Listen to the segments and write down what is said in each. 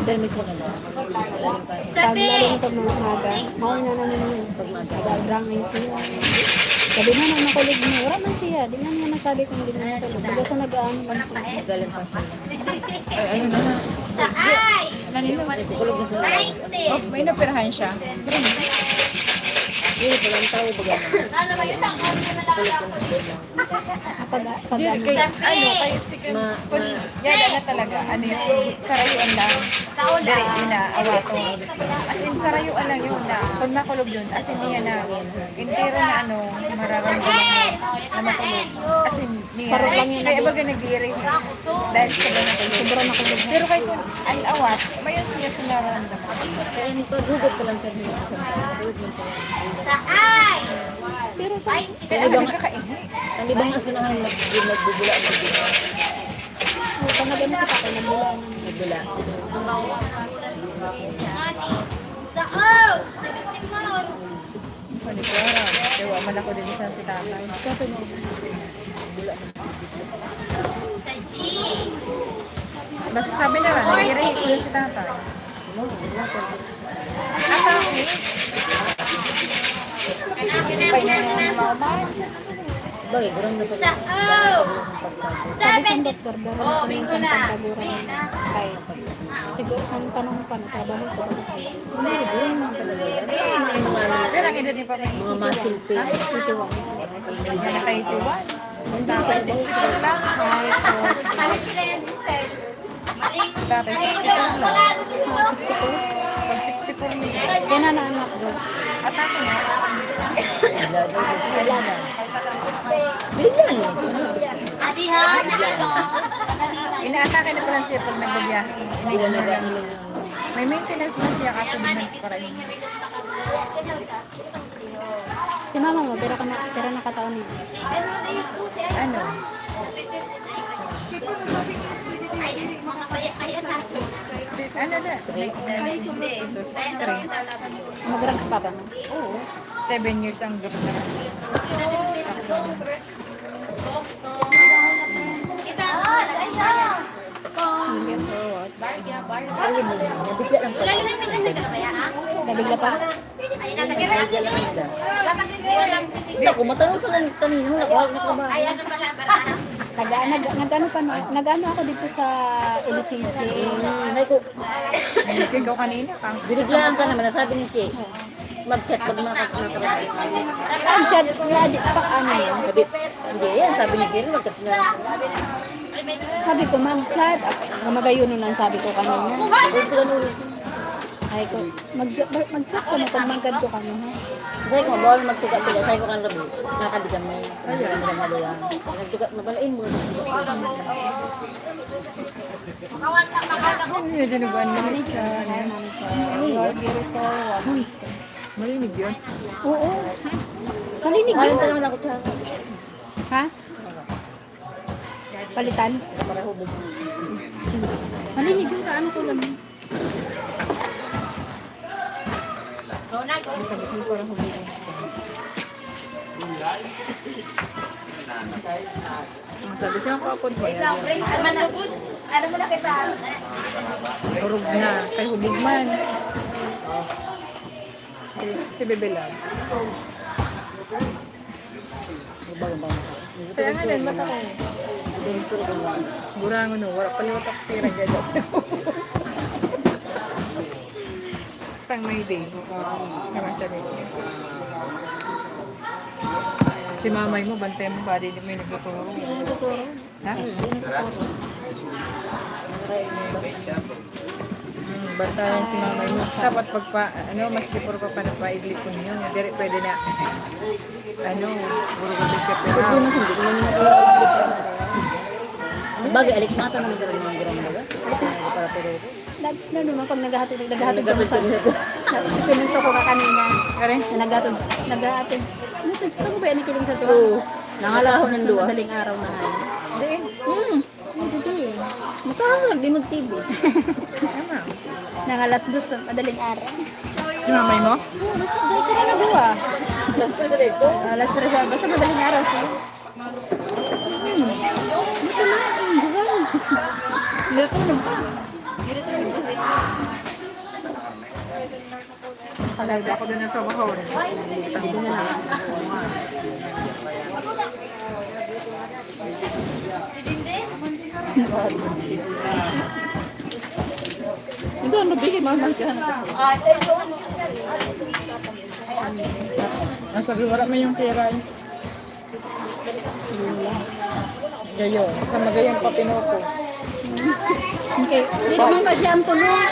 Permis ka na. Paglalim pag mga umaga, mao na naman yun. Nag-adrang na siya. Sabi na na nakulig mo, wala man siya. Di na niya nasabi kung di na nakulig. Taga sa nag-ano lang siya. Galing pa sila. Ay, ano na na. Nanino. Kukulog na sila. Oh, may napirahan siya. Hindi, walang tao baga. Pag ano. Kay, ano, kayo si Yada na talaga. Ano yung sarayuan lang. Dari, yun na, awato. As in, sarayuan lang yun na. Pag makulog yun, as in, niya na, entero na ano, mararamdaman mo na makulog. As in, niya. Sarap lang yun. Kaya baga nag-iiring. Dahil sa na nakulog. Sobrang nakulig. Pero kahit kung ang awat, mayon siya sa nararamdaman. Kaya nito, hugot ko lang sa mga hugot mo pa. Pero sa Kaya ano nagkakaingay. Ang ibang asunahan nagbubula ang magbula. pag nag-ano sa tatay, nagbulaan. Magbula. Manipura. Kaya man ako din isang si tatay. Basta sabi na lang, nag-iring ko yun si tatay. Kasi pa ina yung mauman. Bagay, gurang na pala. Sabi sa doktor, daw na kami isang pagkaguran. Kay, siguro isang panahon pa na trabaho sa pagkaguran. Hindi, gurang na talaga. May mga ano, Pero ang edad niya pa rin. mga muscle pain. Kasi naka-81. Si tatay 62 lang. Si tatay 62 lang. Pag 64 niya. Kaya na naanak daw. At ako na. Wala na. Bigyan eh. Inaatake na pala siya pag nagbabiyahe. Hindi na nag-ano. May maintenance man siya kaso di man para yun. Si mama mo, pero nakataon niya. Ano? Ano na? Like, 63. Magrang sa papa mo. Oo. 7 years ang group na. Ayun mo, nabigla lang pala. Nabigla pa? Nabigla lang sila. Hindi ako, matanong ka lang kanino, nakuha na ka ba? Nag-ano pa, nag-ano ako dito sa LCC. Ay ko, Ikaw kanina pang. biniglaan ka naman, nasabi ni Shay. Mag-chat pag nakakarating. Ang chat, pa ano yun? Sabi, hindi yan, sabi ni Kira, mag-chat na. Sabi ko, mag-chat. Magayon nun ang sabi ko kanina. Huwag sila nulis. Ay ko, mag-chat ko na pag magkad ko kano, ha? Sabi ko, bawal magtuga-tuga. Sabi ko kan Rabi, nakadigan may. Ayun, hindi lang maluwa. Nagtuga, mabalain mo. Ano yun, dinuguan mo? Malinig yun. Oo. Malinig Ayun yun. ka naman ako siya. Ha? Palitan? Para hubog. Sige. Malinig yun. Ano ko lang. Sabi ko lang hubog. Sabi siya ako ako ba yan? Turog na. Kay hubog man. Si Bebe lang. Hubog. Kaya nga din, mata ko. Burangon no, wala paliwat ako tira gano'n. Pang may day. Naman sabi ko. Si mamay mo, bantay mo ba? Di may nagtuturo. Ha? Bantayan si mamay mo. Dapat pagpa, ano, maski puro pa paigli ko niyo. Dire pwede na, ano, puro ko siya Pwede pera. na hindi ko naman nakakita. Bagay, alikmata naman ka rin mga gram ba? Para pero Lalo na pag naghahatid ko nagkabal sa... sa nito. Pinunto ko ka kanina. Kare? Na naghahatid. Ano ba yan nakiling sa tuwa? Oo. Nangalas Nakahon na ng sa luwa. madaling araw na hayo. Hindi. Hindi. Makakahon, di mag-TV. Tama. Nangalas dos sa madaling araw. Si mamay mo? Dahil sila nagawa. Basta sa dito. Alas 3 basta madaling araw siya. Natulog pa. Nalive ako doon sa Mahon. Hindi na lang. Hindi, ano bigay mama ka. Nasabi, wala mo yung tira eh. Gayo, sa magayang pa pinopos. Okay. Hindi naman kasi ang tulong.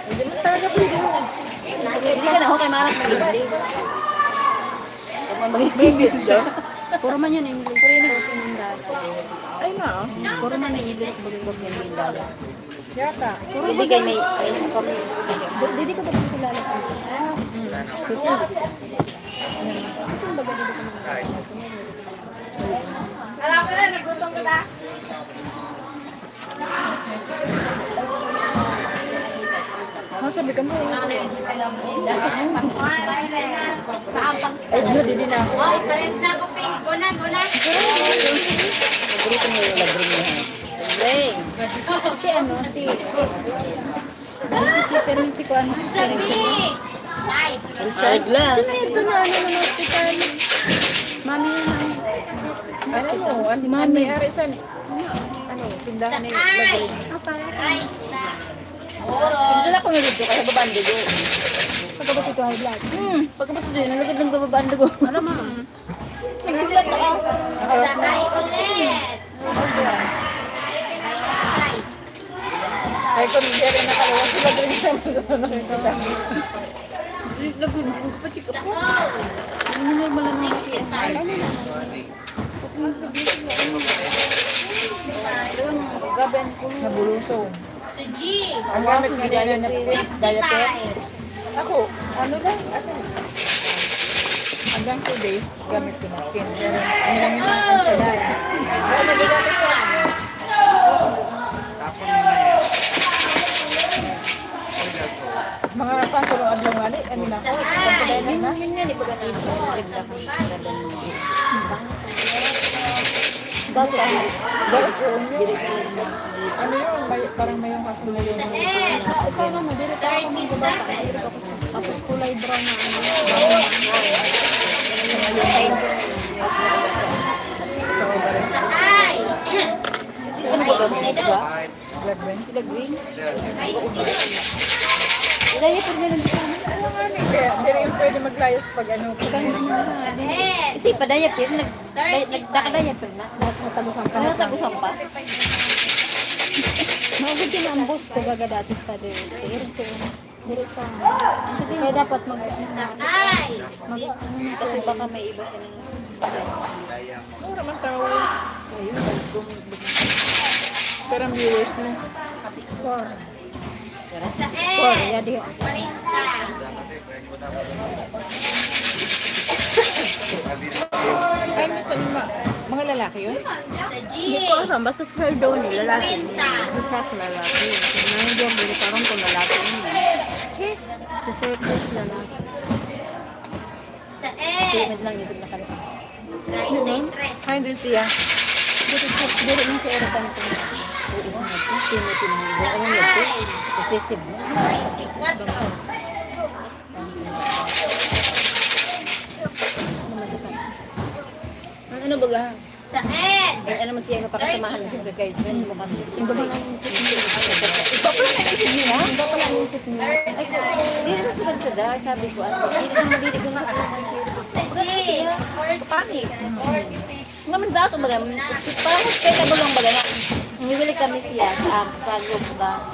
Hindi mo talaga pwede mo. Hindi ka na ako kay Marap mag-English. Previous daw. Puro man yun English. Puro yun ang pinindala. Ay na, oh. Puro man na English, bugbog ng Mindala. Yata. Ibigay may kami. Hindi ko ba kilala sa Sabi ka mo. Ay, hindi na ako. Nagrito mo yung labring niya. Labring. si ano, si permin si Kuan. Richard lang. Sino yun doon na ano ng hospital? Mami yun ang Ano mo? Ano may-ari sa tindahan ni Lagay. Hindi na ako nalito kaya babaan dugo. pagkabot ito high blood. Pagkabasa doon, nalagad ng babaan dugo. Ano ma? Nagsulat ako. Ay, kung hindi rin nakalawa sila din sa mga hospital. Lagod, hindi ko pa check up. Hindi normal lang naman siya. Grabe ang kulo. Nabulusong. Ang gamit ni diaper. Ako, ano lang, as in, hanggang 2 days, gamit ko na kin. Pero, ano lang yung ang salay. Pero nagagamit ko. Mga pasulong adlaw nga ni, ano na ako, pagpadayan na. Yun nga, di ba ganun? Dati ano? Dahil ko yun. Ano yun, parang mayroong kasunod yun. Sana mo, dito ako magbabata. Tapos kulay brown na ano. Ano ba ba? Blood bank. Diaper na lang dito. Ano nga ni, kaya hindi rin pwede maglayas pag ano. Kasi pa diaper, nagdaka-diaper na. Natagusan pa. Natagusan pa. Maugod yun ang boss ko baga dati sa diaper. So, diretso. Kaya dapat mag Kasi baka may iba ka ng Mura man tao. Pero ang viewers mo. 4. Yeah, di. Ay, nasan mga lalaki yun? Hindi ko alam. Basta fair daw ni lalaki. Hindi siya sa lalaki. Nandiyo yung bili parang kung lalaki yun. Sa surplus lalaki. payment lang isip na kanina. Ay, din siya. Dili mo si Erica nito. Oo, payment yun. Ano yun? Excessive mo. Ano ba ga? Ano mo siya kapakasamahan mo siyempre kay friend mo kami. Sino ba lang yung isip niya? Iba pala na isip niya. Sino ba lang yung isip niya? Ay, hindi na sa sa dahil sabi ko, hindi ko na panic. Naman dato baga, parang hospitable lang baga na. Nangibili kami siya sa loob ba.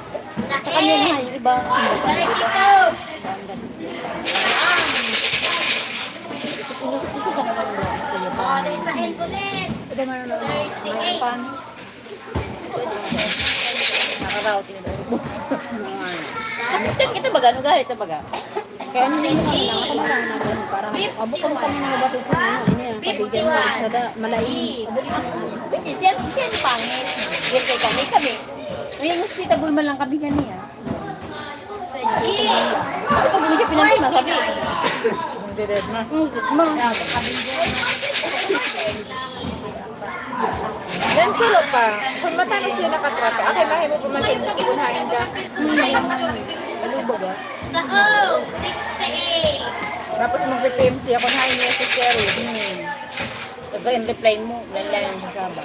Sa kanya na, yung iba. Gusto ka naman mo. Pwede man ano. Pan. Nakarouting na ito. Kasi kita baga, ano galit na baga? Kaya nung hindi kami nakakamara na doon. Parang abot kami kami mga batis sa ano. Ini ang kabigyan mo. Sa da, malaing. Which is, siya yung pangit. Yan kami. Ngayong hospitable man lang kami kaniya. Kasi pag hindi siya pinansin na, sabi. Hindi red ma. Then sila pa, kung matano siya nakatrata, akin na mo pumatay na siya unahin ka. Ano ba ba? Tapos magpe-PMC ako na niya si Cherry. Tapos ba yung reply mo, lalayan sa Saba.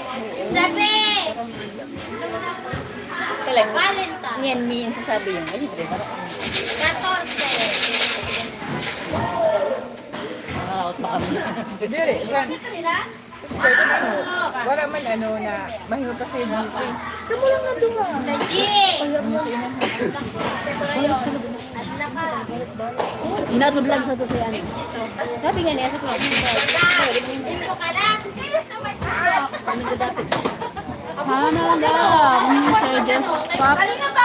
Kailan, niyan miyan sa Sabi yung libre. Nakakot pa kami. Dire, yan. Wala man na mahingo pa sa GC. Kamu lang na duwa. Inatublag sa to sa ano. Sabi nga niya sa club. Hana sir, just pop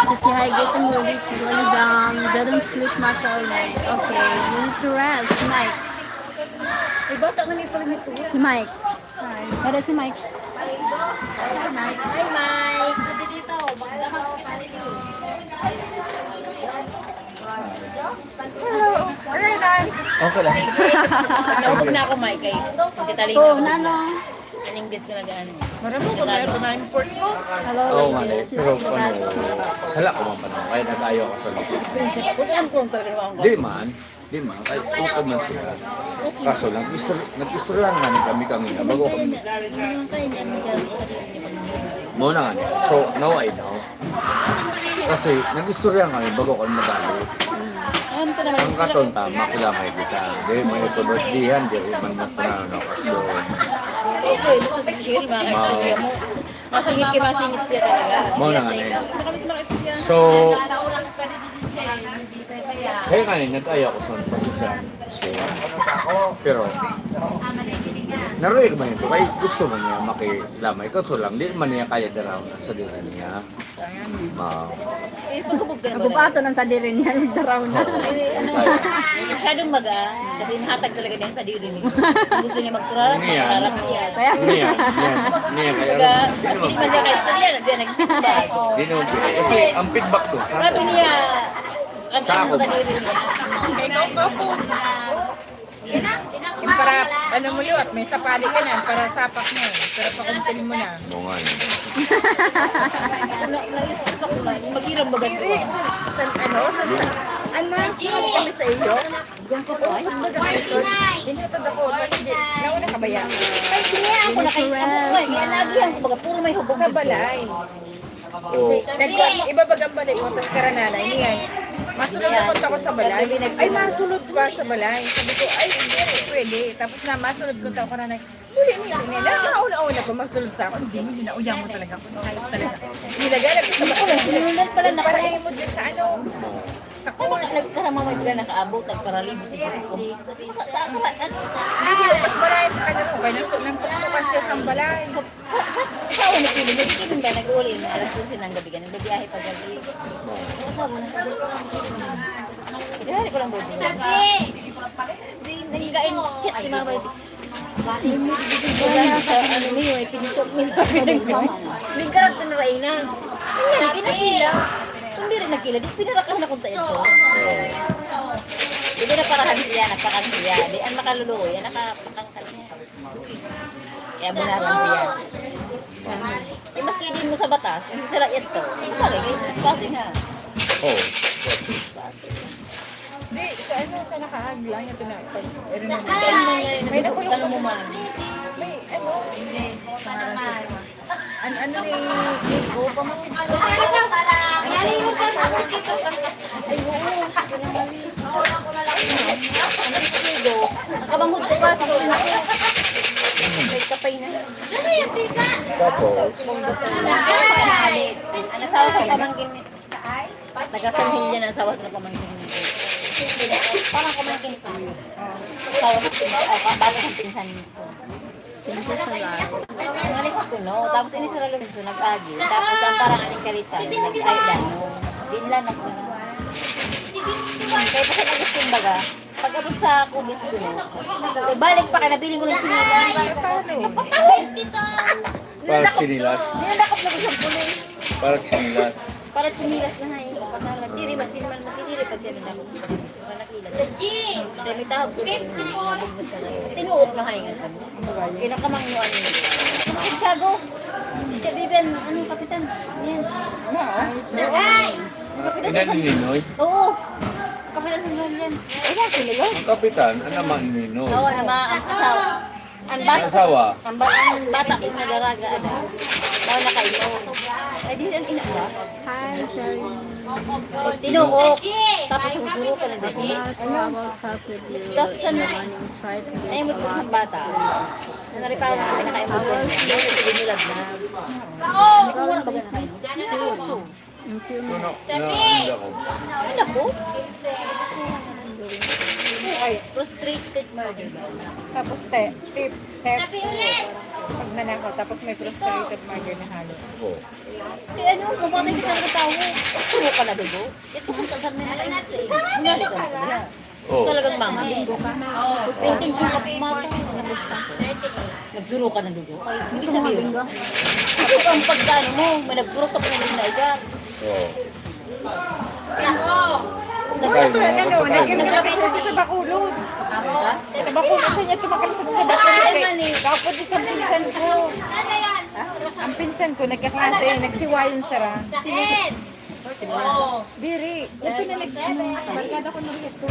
to say hi, getting ready to go down. You didn't sleep much all night. Okay, you need to rest. Mike. Ay, bata nga niya pala nito. Si Mike. Para si Mike. Hi, Mike. Pwede dito. Baka Okay lang. Naubog na ako, Mike. Ay, detalye Oh, na. nano. Anong guess ko nag-ano? Marami ko na kumain pork ko. Hello, Oo nga, ladies. This pero is the best. sala ko man pa naman. Kaya nag-ayaw ko sa loob. Kung alam ko ang pagkakaroon ko. Di man. Kahit tuto man sila. Kaso lang, nag-istorya nga namin kami na bago kami. Muna nga niya. So, now I know. Kasi nag-istorya nga namin bago kami mag-ayaw. Alam ko naman. Ang katon tama, kilamay kita. Di, may ito birthdayhan, di, man na pananakasyon. Okay, sa sigil, mga kaistorya mo. Masingit siya talaga. Muna nga niya. So, kaya nga nag-ayaw ko sa pasasyan. So, pero, naroy ko man ito. Kaya gusto man niya makilamay. Kaso lang, di man niya kaya dalaw na sa dinan niya. Eh, pagkabog ka na ba? Nabubato ng sadiri niya. Daraw na. Masyadong maga, kasi nahatag talaga niya sa diri niya. Gusto niya magturarap, Niya. magturarap siya. Kaya, Niya, Baga, kaya. hindi man siya kaistorya, siya nagsimba. Di naman siya. Kasi ang feedback so, Sabi niya, ang Sa ako. sa diri niya. Yung para, ano mo yun, may sapali ka na, para sapak mo. Pero pakumpin mo na. Oo nga yun. Nag-isip ako na, maghiram ba ganito? Announcement kami sa iyo. Ganito po ay. Dinatad ako, kasi nauna ka ba yan? Ay, kaya ako nakikita ko ay. Kaya nagihan ko baga, puro may hubog. Sa balay. Oo. Ibabag ang balay mo, tapos karananay niya. Masulot na punta ko sa balay. Ay, masulot ba sa balay? Sabi ko, ay, hindi, pwede. Tapos na, masulot ko tayo karanay. Muli niya, nauna pa magsulot sa ako. Hindi mo, sinauya mo talaga ako. Kahit talaga. Nilagay ko sa balay. Sinulan pala na Para mo dyan sa ano, sa court. nagkaramamay ka nakaabot, nagparalibot dito sa kulik. Hindi, mas balay sa kanya mo. Kaya nang tutukan siya sa balay. Sa ako nagpili, nagpili ka, nag-uli. Alas 12 ng gabi ka, nagbibiyahe pa gabi. Kasama na sabi ko lang. Kaya ko lang bobo. Hindi, nagkain, kit si mama. Sa ano mo yun, pinitok mo yung hindi ka lang tinarain na. Ayan, pinakila. Hindi rin nagkila, di pinarakan na kung sa ito. Hindi na parahan siya, nagpakan siya. Di ang makaluluoy, yan nakapakangkan niya. Kaya bunaran siya. Eh, maski din mo sa batas, kasi sila ito. Sabagay, kayo spotting ha. Oo. Hindi, sa ano, sa nakahagla niya ito na. Kaya nangyayari na dito, tanong mo man. May ano, ano ni Nico, pamangkin ko. Ay, oo. Ang sigo. Nakabangod ko pa sa ulo ko. May kapay na. Tapos, Ang asawa sa pamangkin ni. Nagkasamhin niya ng asawa sa pamangkin ni. Parang pamangkin pa. Asawa sa pinsan. Bala sa pinsan nito. thank you sa lahat. Nangalit ko no. Tapos ini sa lalong gusto nag-agi. Tapos ang parang aning kalita. Nag-aydan mo. Dinlan ako na. Kaya pa sa nag-gusto baga. Pag-abot sa kubis ko no. Balik pa ka. Nabili ko ng sinilan. Napatawid dito. parang sinilas. Ninakap na ko sa puloy. Parang sinilas. Para sinilas na hay. Kapatalan. Diri, maski naman, maski diri pa siya nila. Malakila. Sa G! Kaya may tahap ko. Nabugnod sa layo. Tinuot na hay nga kami. Kinakamang nyo ano. Chicago! Siya Biben, anong kapitan? Yan. No. Ay! Kapitan Hanggang Ilan sa... ni Ninoy? Oo. Kapitan sa yan. Ay, nasa nila. Ang kapitan, ano naman ni Ninoy? Oo, ang asawa. Ang Ang bata. asawa? Ang bata yung nagaraga ada. Daw nakaino. Ay, di lang ina ba? Hi, Cherry. Tinuok. Tapos ang suro ka na I din. will talk with you Tapos in the ano? morning. Try to Ay, get mo a po lot ng of bata. sleep. Naripaw na pinakaimod ko niya. Hindi nilag na. I'm going to sleep soon. In few minutes. Hindi ako. Ay, naku. Ay, frustrated mo, di ba? Tapos tip. Pag nanakaw, tapos may frustrated murder na halo. Oo. Eh, ano, pumatay kita ng tao. Puro ka na dugo. Ito kung tagal na nakainit sa iyo. Bunali ka na. Oo. Talagang mama. Intention ka pumatay. Nagzuro ka ng dugo. Ay, hindi Gusto mo sabihin. mabinggo? Kasi ang pagkano mo, may nagpuro ka pa na rin na igar. Oo. Nagpuro Kaya Ano, na, nagkakasabit sa bakulod. Sa bakulod sa niya tumakasabit sa bakulod. Kapag isang pinsan ko. Ang pinsan ko, nagkaklase, nagsiwayon sara. Biri, ito na barkada ko ng ito.